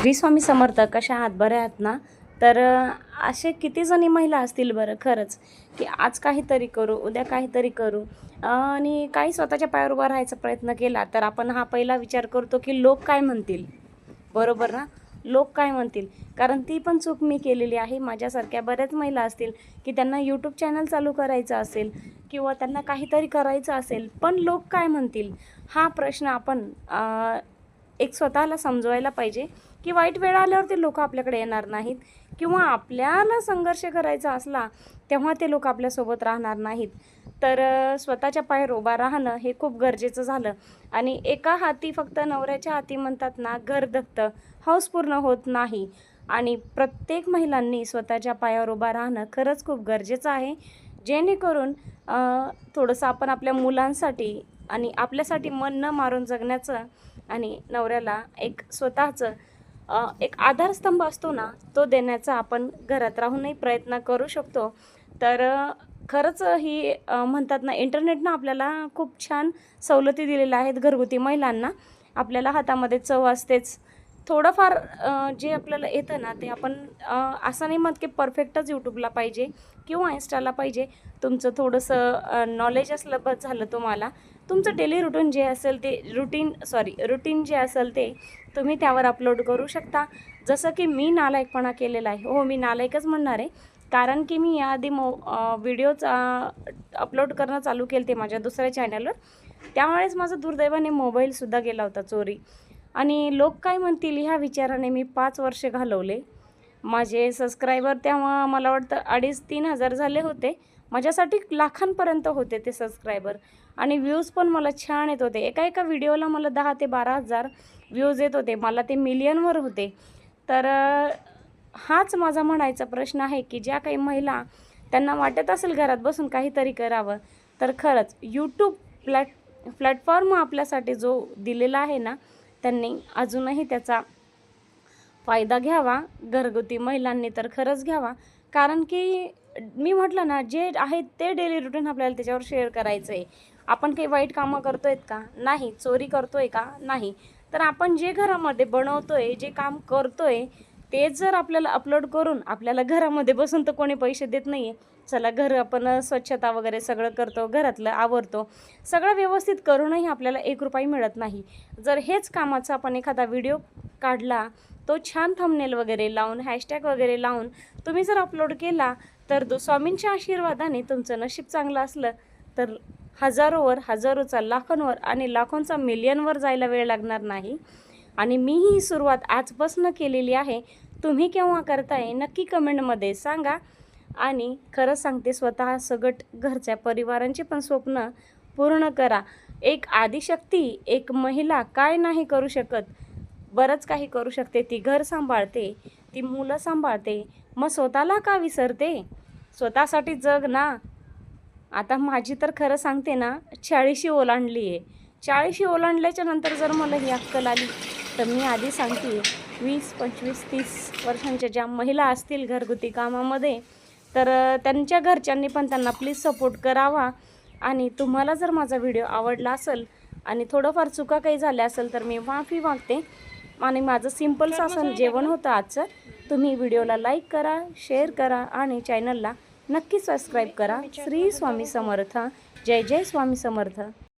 श्री स्वामी समर्थ. कशा आहात? बरे आहात ना? तर असे किती जणी महिला असतील बरं खरंच, की आज काहीतरी करू, उद्या काहीतरी करू आणि काही स्वतःच्या पायावर उभा राहायचा प्रयत्न केला तर आपण हा पहिला विचार करतो की लोक काय म्हणतील. बरोबर ना? लोक काय म्हणतील. कारण ती पण चूक मी केलेली आहे. माझ्यासारख्या बऱ्याच महिला असतील की त्यांना यूट्यूब चॅनल चालू करायचं असेल किंवा त्यांना काहीतरी करायचं असेल, पण लोक काय म्हणतील हा प्रश्न आपण एक स्वतःला समजवायला पाहिजे की वाईट वेळ आल्यावर ते लोक आपल्याकडे येणार नाहीत किंवा आपल्याला संघर्ष करायचा असला तेव्हा ते लोक आपल्यासोबत राहणार नाहीत. तर स्वतःच्या पायावर उभा राहणं हे खूप गरजेचं झालं. आणि एका हाती फक्त नवऱ्याच्या हाती म्हणतात ना, घर धकतं, हौस पूर्ण होत नाही. आणि प्रत्येक महिलांनी स्वतःच्या पायावर उभा राहणं खरंच खूप गरजेचं आहे, जेणेकरून थोडंसं आपण आपल्या मुलांसाठी आणि आपल्यासाठी मन न मारून जगण्याचं आणि नवऱ्याला एक स्वतःचं एक आधारस्तंभ असतो ना, तो देण्याचा आपण घरात राहूनही प्रयत्न करू शकतो. तर खरंच ही म्हणतात ना, इंटरनेटनं आपल्याला खूप छान सवलती दिलेल्या आहेत घरगुती महिलांना. आपल्याला हातामध्ये चव असतेच. थोडंफार जे आपल्याला येतं ना, ते आपण असं नाही म्हणत की परफेक्टच यूट्यूबला पाहिजे किंवा इन्स्टाला पाहिजे. तुमचं थोडंसं नॉलेज असलं बस झालं तुम्हाला. तुमचं डेली रुटीन जे असेल ते रुटीन जे असेल ते तुम्ही त्यावर अपलोड करू शकता. जसं की मी नालायकपणा केलेला आहे. हो, मी नालायकच म्हणणार आहे. कारण की मी याआधी व्हिडिओज अपलोड करणं चालू केलं ते माझ्या दुसऱ्या चॅनलवर. त्यामुळेच माझा दुर्दैवाने मोबाईलसुद्धा गेला होता चोरी. आणि लोक काय म्हणतील ह्या विचाराने मी 5 वर्ष घालवले. माझे सबस्क्रायबर तेव्हा मला वाटतं 2,500-3,000 हजार झाले होते. माझ्यासाठी लाखांपर्यंत होते ते सबस्क्रायबर. आणि व्ह्यूज पण मला छान येत होते. एका व्हिडिओला मला 10,000 ते 12,000 व्ह्यूज येत होते. मला ते मिलियनवर होते. तर हाच माझा म्हणायचा प्रश्न आहे की ज्या काही महिला त्यांना वाटत असेल घरात बसून काहीतरी करावं, तर खरंच यूट्यूब प्लॅटफॉर्म आपल्यासाठी जो दिलेला आहे ना, त्यांनी अजूनही त्याचा फायदा घ्यावा. घरगुती महिलांनी तर खरंच घ्यावा. कारण की मी म्हटलं ना, जे आहे ते डेली रुटीन आपल्याला त्याच्यावर शेअर करायचं आहे. आपण काही वाईट कामं करतो आहेत का? नाही. चोरी करतो आहे का? नाही. तर आपण जे घरामध्ये बनवतो आहे, जे काम करतो आहे, तेच जर आपल्याला अपलोड करून आपल्याला घरामध्ये बसून तर कोणी पैसे देत नाही आहे. चला, घर आपण स्वच्छता वगैरे सगळं करतो, घरातलं आवरतो, सगळं व्यवस्थित करूनही आपल्याला ₹1 मिळत नाही. जर हेच कामाचा आपण एखादा व्हिडिओ काढला, तो छान थंबनेल वगैरे लावून, हॅशटॅग वगैरे लावून तुम्ही जर अपलोड केला, तर स्वामींच्या आशीर्वादाने तुमचं नशीब चांगलं असलं तर हजारोवर, हजारोचा लाखोंवर आणि लाखोंचा मिलियनवर जायला वेळ लागणार नाही. आणि मी ही सुरुवात आजपासून केलेली आहे. तुम्ही केव्हा करताय नक्की कमेंटमध्ये सांगा. आणि खरं सांगते, स्वतः सगट घरच्या परिवारांचे पण स्वप्न पूर्ण करा. एक आदिशक्ती, एक महिला काय नाही करू शकत, बरंच काही करू शकते. ती घर सांभाळते, ती मुलं सांभाळते, मग स्वतःला का विसरते? स्वतःसाठी जग ना. आता माझी तर खरं सांगते ना, 40शी ओलांडली आहे. 40शी ओलांडल्याच्या नंतर जर मला ही अक्कल आली, तर मी आधी सांगते 20, 25, 30 वर्षांच्या ज्या महिला असतील घरगुती कामामध्ये, तर त्यांच्या घरच्यांनी पण त्यांना प्लीज सपोर्ट करावा. आणि तुम्हाला जर माझा व्हिडिओ आवडला असेल आणि थोडंफार चुका काही झाल्या असेल तर मी माफी मागते. आणि माझं सिम्पलचं असं जेवण होतं आजचं. तुम्ही व्हिडिओला लाईक करा, शेअर करा आणि चॅनलला नक्की सबस्क्राईब करा. श्री स्वामी समर्थ. जय जय स्वामी समर्थ.